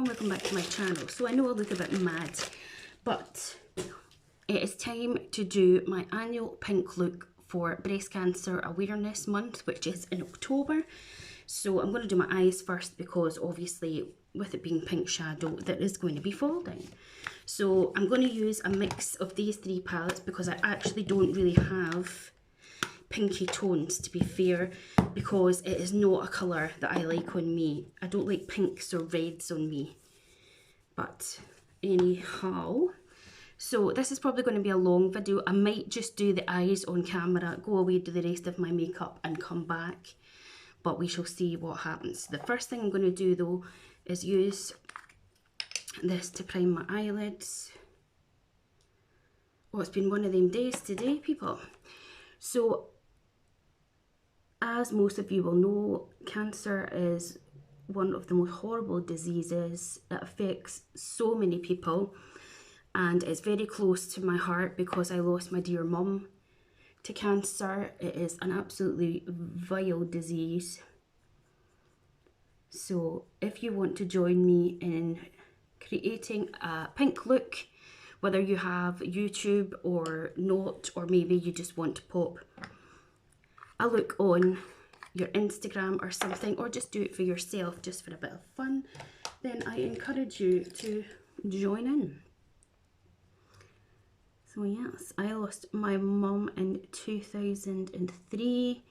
welcome back to my channel. So I know I look a bit mad, but it is time to do my annual pink look for Breast Cancer Awareness Month, which is in October. So I'm going to do my eyes first because obviously with it being pink shadow, there is going to be falling. So I'm going to use a mix of these three palettes because I actually don't really have pinky tones, to be fair, because it is not a colour that I like on me. I don't like pinks or reds on me. But anyhow, so this is probably going to be a long video. I might just do the eyes on camera, go away, do the rest of my makeup and come back. But we shall see what happens. The first thing I'm going to do though is use this to prime my eyelids. Oh, it's been one of them days today, people. So, as most of you will know, cancer is one of the most horrible diseases. It affects so many people and it's very close to my heart because I lost my dear mum to cancer. It is an absolutely vile disease. So if you want to join me in creating a pink look, whether you have YouTube or not, or maybe you just want to pop a look on your Instagram or something, or just do it for yourself just for a bit of fun, then I encourage you to join in. So yes, I lost my mum in 2003.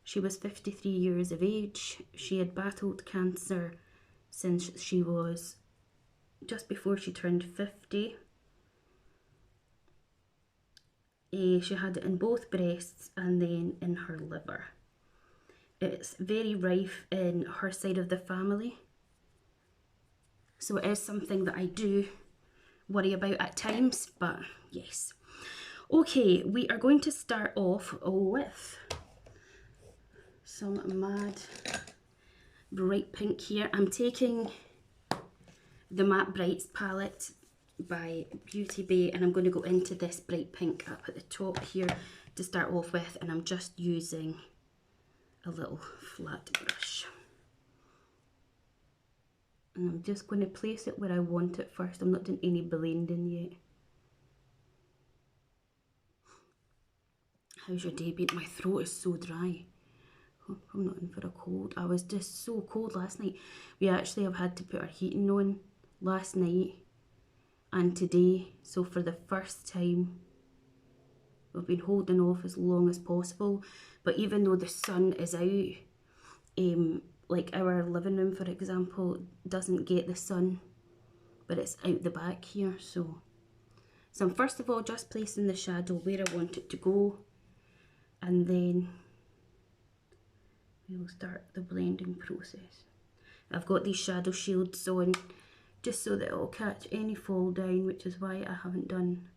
She was 53 years of age. She had battled cancer since she was just before she turned 50. She had it in both breasts and then in her liver. It's very rife in her side of the family. So it is something that I do worry about at times, but yes. Okay, we are going to start off with some mad bright pink here. I'm taking the Matte Brights palette by Beauty Bay and I'm going to go into this bright pink up at the top here to start off with, and I'm just using a little flat brush. And I'm just going to place it where I want it first. I'm not doing any blending yet. How's your day been? My throat is so dry. Hope I'm not in for a cold. I was just so cold last night. We actually have had to put our heating on last night and today. So for the first time, we've been holding off as long as possible. But even though the sun is out, like our living room, for example, doesn't get the sun, but it's out the back here. So I'm first of all just placing the shadow where I want it to go, and then we will start the blending process. I've got these shadow shields on just so that it will catch any fall down, which is why I haven't done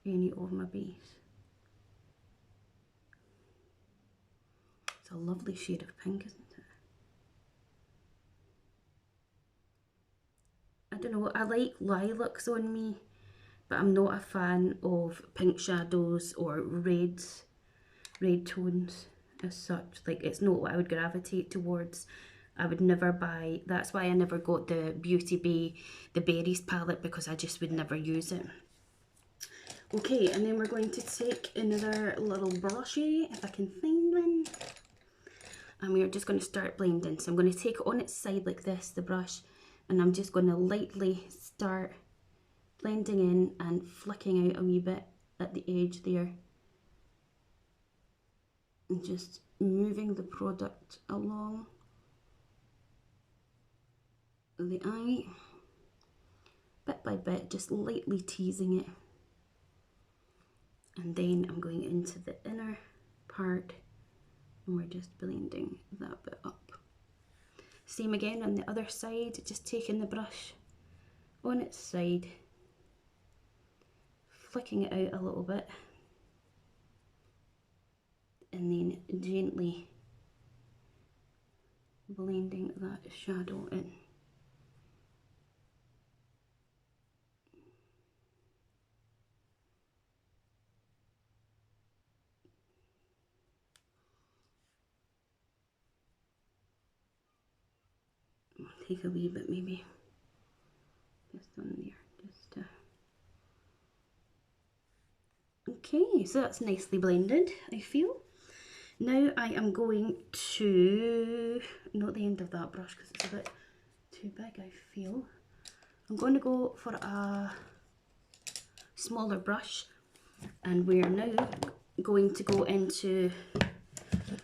any of my base. It's a lovely shade of pink, isn't it? I don't know, I like lilacs on me, but I'm not a fan of pink shadows or red tones as such. Like, it's not what I would gravitate towards. I would never buy, that's why I never got the Beauty Bay, the Berries palette, because I just would never use it. Okay, and then we're going to take another little brushy, if I can find one. And we are just going to start blending. So I'm going to take it on its side like this, the brush, and I'm just going to lightly start blending in and flicking out a wee bit at the edge there. And just moving the product along the eye, bit by bit, just lightly teasing it. And then I'm going into the inner part and we're just blending that bit up. Same again on the other side, just taking the brush on its side, flicking it out a little bit, and then gently blending that shadow in. Take a wee bit maybe. just on there, just okay, so that's nicely blended, I feel. Now I am going to, not the end of that brush because it's a bit too big, I feel. I'm going to go for a smaller brush, and we're now going to go into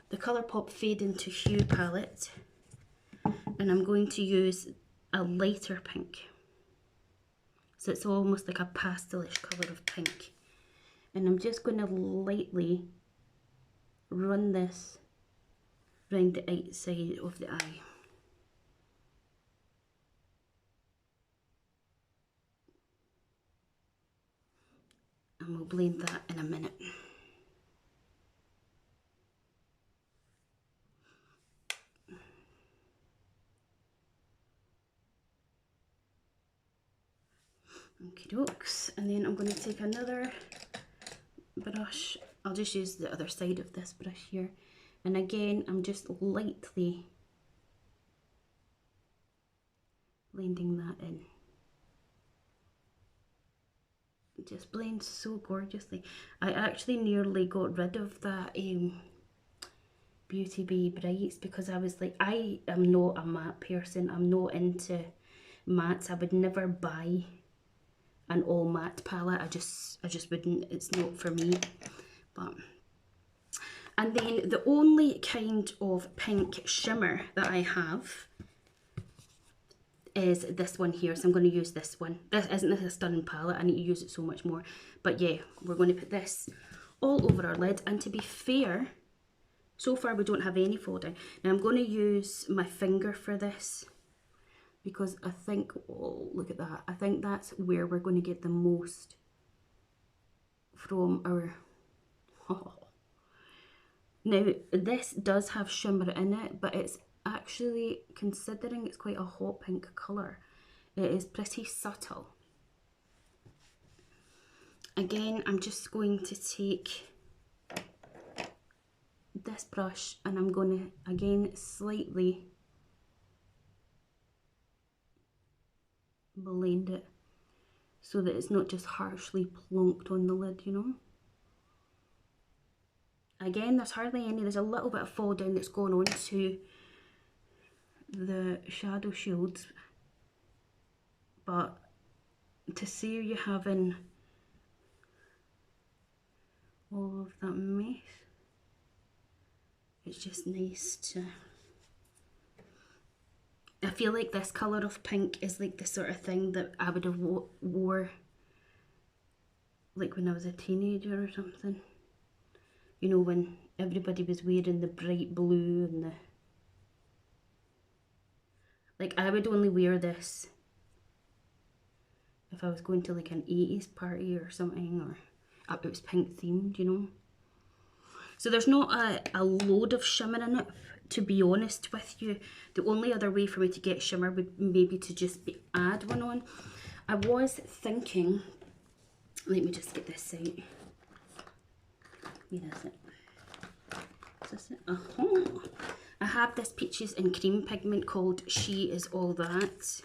the Colourpop Fade into Hue palette, and I'm going to use a lighter pink. So it's almost like a pastelish colour of pink. And I'm just going to lightly run this round the outside of the eye. And we'll blend that in a minute. Okie dokes. And then I'm going to take another brush. I'll just use the other side of this brush here. And again, I'm just lightly blending that in. It just blends so gorgeously. I actually nearly got rid of that Beauty Bay Brights because I was like, I am not a matte person. I'm not into mattes. I would never buy an all matte palette. I just wouldn't. It's not for me. But and then the only kind of pink shimmer that I have is this one here, so I'm going to use this one. This isn't a stunning palette, I need to use it so much more. But yeah, we're going to put this all over our lid, and to be fair, so far we don't have any folding. Now I'm going to use my finger for this, because I think, oh look at that, I think that's where we're going to get the most from our, oh. Now this does have shimmer in it, but it's actually, considering it's quite a hot pink colour, it is pretty subtle. Again, I'm just going to take this brush and I'm going to again slightly blend it so that it's not just harshly plonked on the lid, you know. Again, there's hardly any, there's a little bit of fall down that's going on to the shadow shields, but to see you having all of that mess, it's just nice to, I feel like this colour of pink is like the sort of thing that I would have wore like when I was a teenager or something, you know, when everybody was wearing the bright blue and the, like I would only wear this if I was going to like an 80s party or something, or it was pink themed, you know. So there's not a load of shimmer in it, to be honest with you. The only other way for me to get shimmer would maybe to just add one on. I was thinking, let me just get this out. Where is it? Is this it? I have this Peaches and Cream pigment called She Is All That,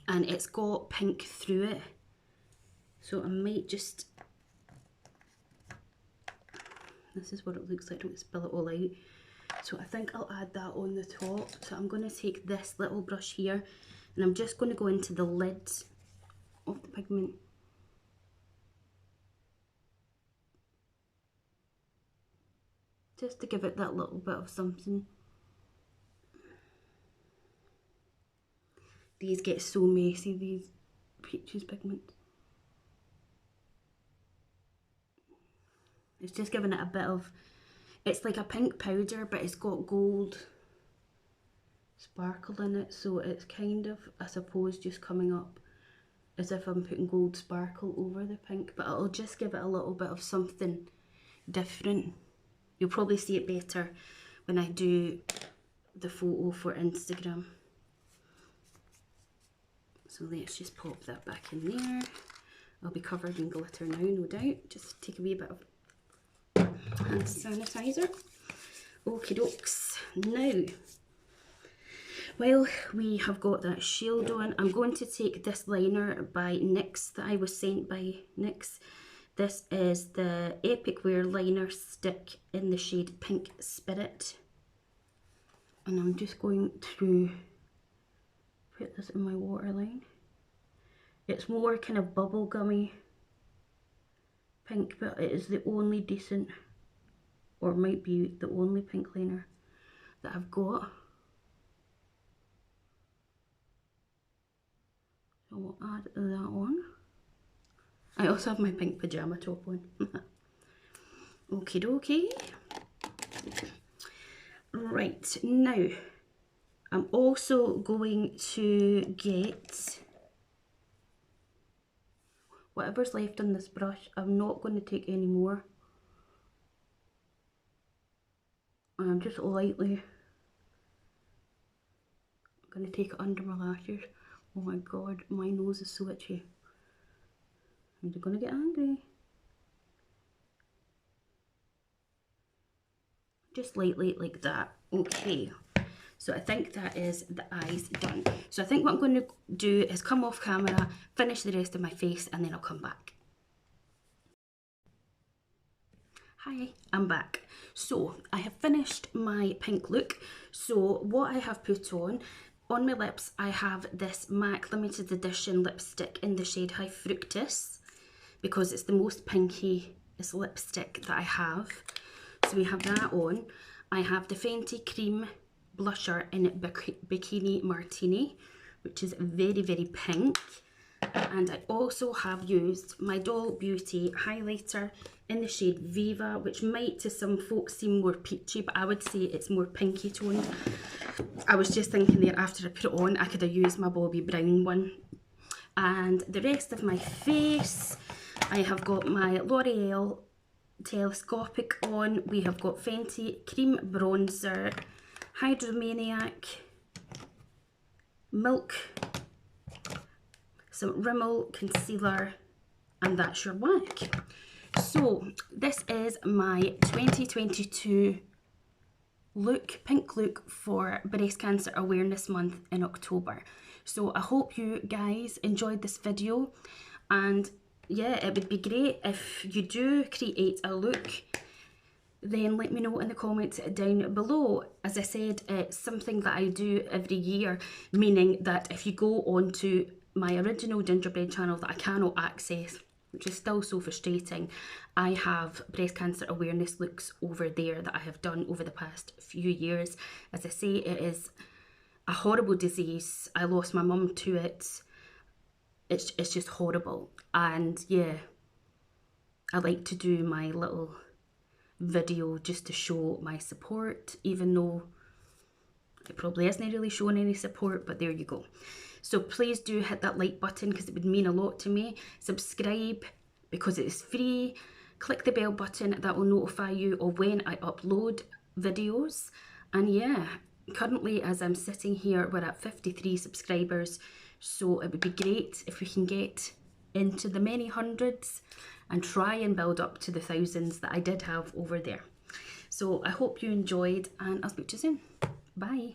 and it's got pink through it, so I might just, this is what it looks like, don't spill it all out, so I think I'll add that on the top. So I'm going to take this little brush here and I'm just going to go into the lid of the pigment. Just to give it that little bit of something. These get so messy, these Peaches pigments. It's just giving it a bit of, it's like a pink powder, but it's got gold sparkle in it, so it's kind of, I suppose, just coming up as if I'm putting gold sparkle over the pink, but it'll just give it a little bit of something different. You'll probably see it better when I do the photo for Instagram. So let's just pop that back in there. I'll be covered in glitter now, no doubt. Just take a wee bit of hand sanitizer. Okie dokes. Now, Well, we have got that shield on. I'm going to take this liner by NYX that I was sent by NYX. This is the Epic Wear Liner Stick in the shade Pink Spirit. And I'm just going to put this in my waterline. It's more kind of bubblegummy pink, but it is the only decent, or might be the only pink liner that I've got. So we'll add that on. I also have my pink pyjama top on. Okie dokie. Right, now I'm also going to get whatever's left on this brush. I'm not going to take any more. I'm just lightly going to take it under my lashes. Oh my god, my nose is so itchy. I'm just going to get angry. Just lightly like that. Okay, so I think that is the eyes done. So I think what I'm going to do is come off camera, finish the rest of my face, and then I'll come back. Hi, I'm back. So I have finished my pink look. So what I have put on my lips, I have this MAC limited edition lipstick in the shade High Fructus, because it's the most pinkiest lipstick that I have. So we have that on. I have the Fenty Cream blusher in Bikini Martini, which is very, very pink. And I also have used my Doll Beauty highlighter in the shade Viva, which might to some folks seem more peachy, but I would say it's more pinky toned. I was just thinking there after I put it on, I could have used my Bobbi Brown one. And the rest of my face, I have got my L'Oreal Telescopic on. We have got Fenty Cream Bronzer, Hydromaniac, Milk, some Rimmel Concealer, and that's your whack. So this is my 2022 look, pink look for Breast Cancer Awareness Month in October. So I hope you guys enjoyed this video, and yeah, it would be great if you do create a look, then let me know in the comments down below. As I said, it's something that I do every year, meaning that if you go onto my original gingerbread channel that I cannot access, which is still so frustrating, I have breast cancer awareness looks over there that I have done over the past few years. As I say, it is a horrible disease. I lost my mum to it. It's just horrible. And yeah, I like to do my little video just to show my support, even though it probably isn't really showing any support, but there you go. So please do hit that like button because it would mean a lot to me. Subscribe because it is free. Click the bell button, that will notify you of when I upload videos. And yeah, currently as I'm sitting here, we're at 53 subscribers. So it would be great if we can get into the many hundreds and try and build up to the thousands that I did have over there. So I hope you enjoyed, and I'll speak to you soon. Bye.